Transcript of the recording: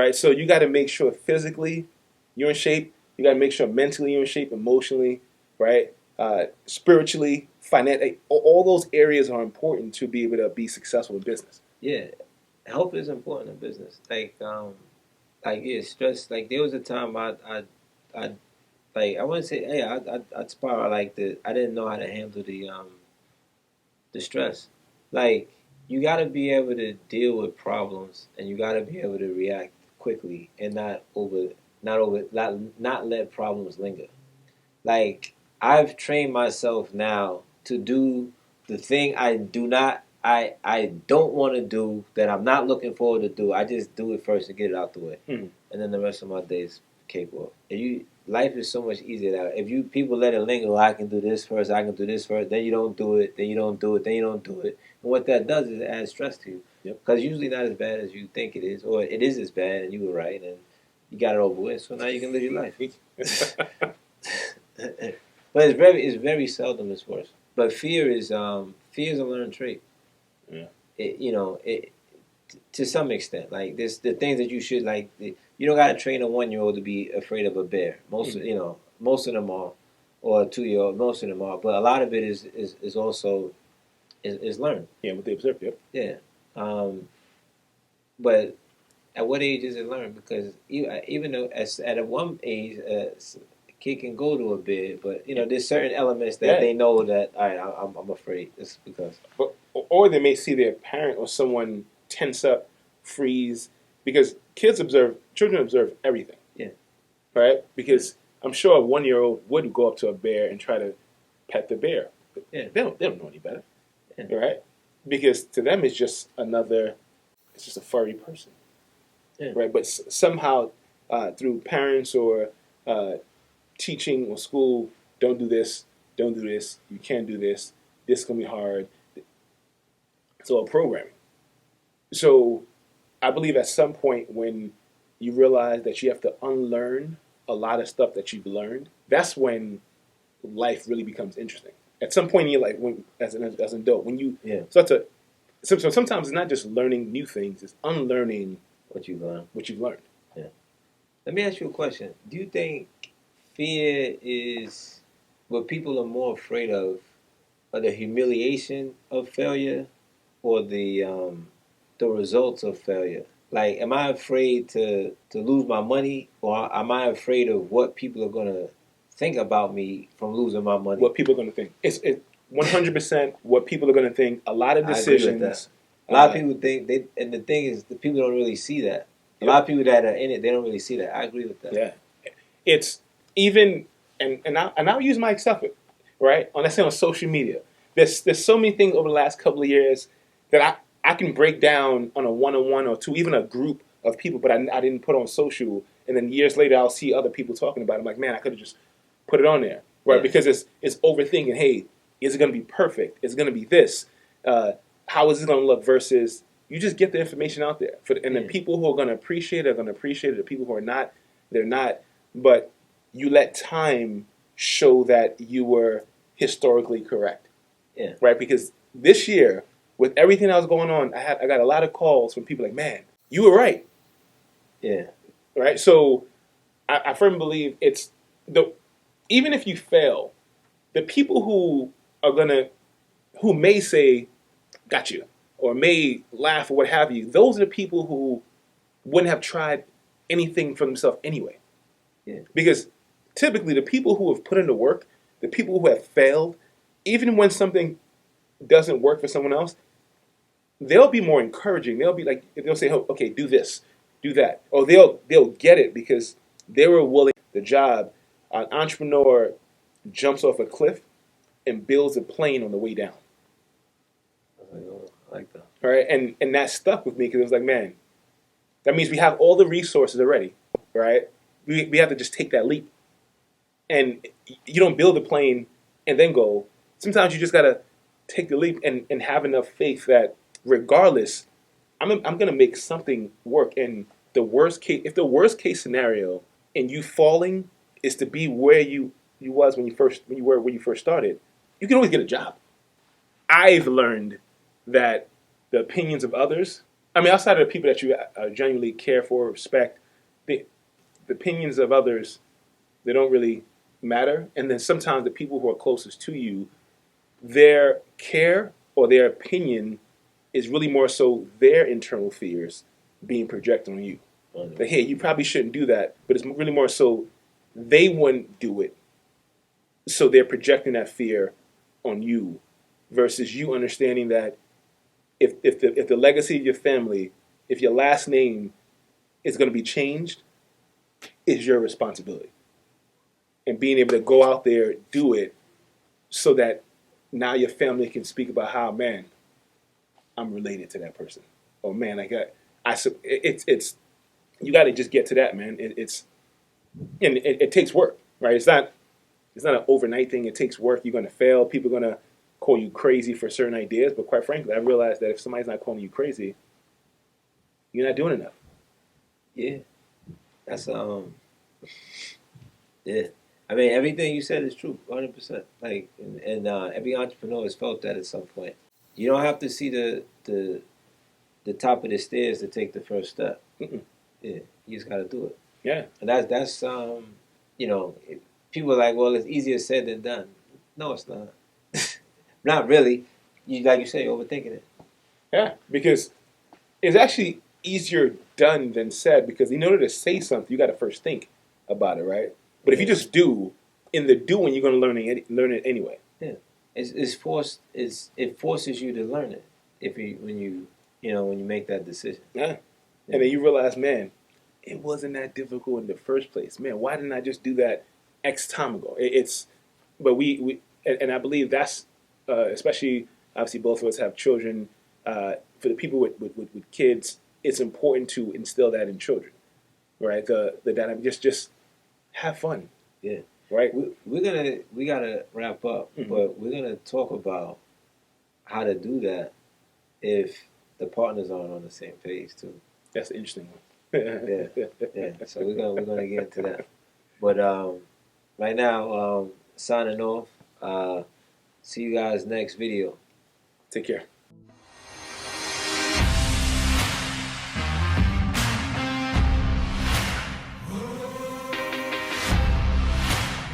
right? So you got to make sure physically you're in shape. You got to make sure mentally you're in shape, emotionally, right? Spiritually, financially, all those areas are important to be able to be successful in business. Yeah, health is important in business. Yeah, stress. Like there was a time I like I wouldn't say, hey, I'd spiral like the I didn't know how to handle the stress. Like you got to be able to deal with problems, and you got to be able to react quickly and not let problems linger. Like I've trained myself now to do the thing I don't want to do, that I'm not looking forward to do. I just do it first and get it out the way, and then the rest of my days capable. Life is so much easier now. If you people let it linger, I can do this first, I can do this first, then you don't do it, then you don't do it, then you don't do it, and what that does is it adds stress to you. Yep. Because usually not as bad as you think it is, or it is as bad, and you were right, and you got it over with. So now you can live your life. But it's very seldom it's worse. But fear is a learned trait. Yeah. To some extent, like this, the things that you should like. You don't got to train a 1-year-old to be afraid of a bear. Most of them are, or a 2-year-old. Most of them are, but a lot of it is also is learned. Yeah, what they observe. Yep. Yeah. But at what age is it learned? Because even though at a one age, a kid can go to a bed, but there's certain elements that they know that all right, I'm afraid. It's because, or they may see their parent or someone tense up, freeze, because children observe everything. Yeah. Right? Because I'm sure a 1-year-old wouldn't go up to a bear and try to pet the bear. Yeah. They don't know any better. Yeah. Right? Because to them it's just a furry person. Yeah. Right? But somehow through parents or teaching or school, don't do this, you can't do this is going to be hard. It's all programming. So I believe at some point when you realize that you have to unlearn a lot of stuff that you've learned, that's when life really becomes interesting. At some point in your life, as an adult, when you start to, so sometimes it's not just learning new things; it's unlearning what you've learned. Yeah. Let me ask you a question. Do you think fear is what people are more afraid of the humiliation of failure, or the results of failure? Like, am I afraid to lose my money, or am I afraid of what people are going to think about me from losing my money? What people are going to think. It's 100% what people are going to think. A lot of decisions. I agree with that. A lot of people think and the thing is, the people don't really see that. A lot of people that are in it, they don't really see that. I agree with that. Yeah, it's even, and I'll use my example, right? Let's say on social media. There's so many things over the last couple of years that I can break down on a one-on-one or two, even a group of people, but I didn't put on social. And then years later, I'll see other people talking about it. I'm like, man, I could have just put it on there, right? Yeah. Because it's overthinking. Hey, is it going to be perfect? Is it going to be this? How is it going to look? Versus you just get the information out there. And the people who are going to appreciate it are going to appreciate it. The people who are not, they're not. But you let time show that you were historically correct. Yeah. Right? Because this year, with everything that was going on, I got a lot of calls from people like, man, you were right. Yeah. Right? So I firmly believe even if you fail, the people who may say, got you, or may laugh or what have you, those are the people who wouldn't have tried anything for themselves anyway. Yeah. Because typically the people who have put in the work, the people who have failed, even when something doesn't work for someone else, they'll be more encouraging. They'll be like, they'll say, oh, okay, do this, do that. Or they'll get it because they were willing the job. An entrepreneur jumps off a cliff and builds a plane on the way down. I like that. Right? And that stuck with me because it was like, man, that means we have all the resources already, right? We have to just take that leap. And you don't build a plane and then go. Sometimes you just got to take the leap and have enough faith that regardless, I'm going to make something work. And if the worst case scenario in you falling is to be where you was when you first started, you can always get a job. I've learned that the opinions of others I mean, outside of the people that you genuinely care for, respect, the opinions of others, they don't really matter. And then sometimes the people who are closest to you, their care or their opinion is really more so their internal fears being projected on you. Like, hey, you probably shouldn't do that, but it's really more so they wouldn't do it, so they're projecting that fear on you, versus you understanding that if the legacy of your family, if your last name is going to be changed, is your responsibility, and being able to go out there, do it, so that now your family can speak about how, man, I'm related to that person, or man, it's you got to just get to that, man. It takes work, right? It's not an overnight thing. It takes work. You're going to fail. People are going to call you crazy for certain ideas. But quite frankly, I realized that if somebody's not calling you crazy, you're not doing enough. Yeah, that's yeah. I mean, everything you said is true, 100%. Like, and every entrepreneur has felt that at some point. You don't have to see the top of the stairs to take the first step. Mm-mm. Yeah, you just got to do it. Yeah, and that's you know, people are like, well, it's easier said than done. No, it's not. Not really. You like you say, overthinking it. yeah, because it's actually easier done than said. Because in order to say something, you got to first think about it, right? But if you just do, in the doing, you're going to learn it anyway. Yeah, it forces you to learn it when you make that decision. Yeah. And then you realize, man, it wasn't that difficult in the first place. Man, why didn't I just do that X time ago? But and I believe that's, especially, obviously both of us have children. For the people with kids, it's important to instill that in children, right? The dynamic, just have fun. Yeah. Right? We gotta wrap up, but we're gonna talk about how to do that if the partners aren't on the same page too. That's the interesting one. Yeah. So we're gonna get into that. But right now, signing off. See you guys next video. Take care.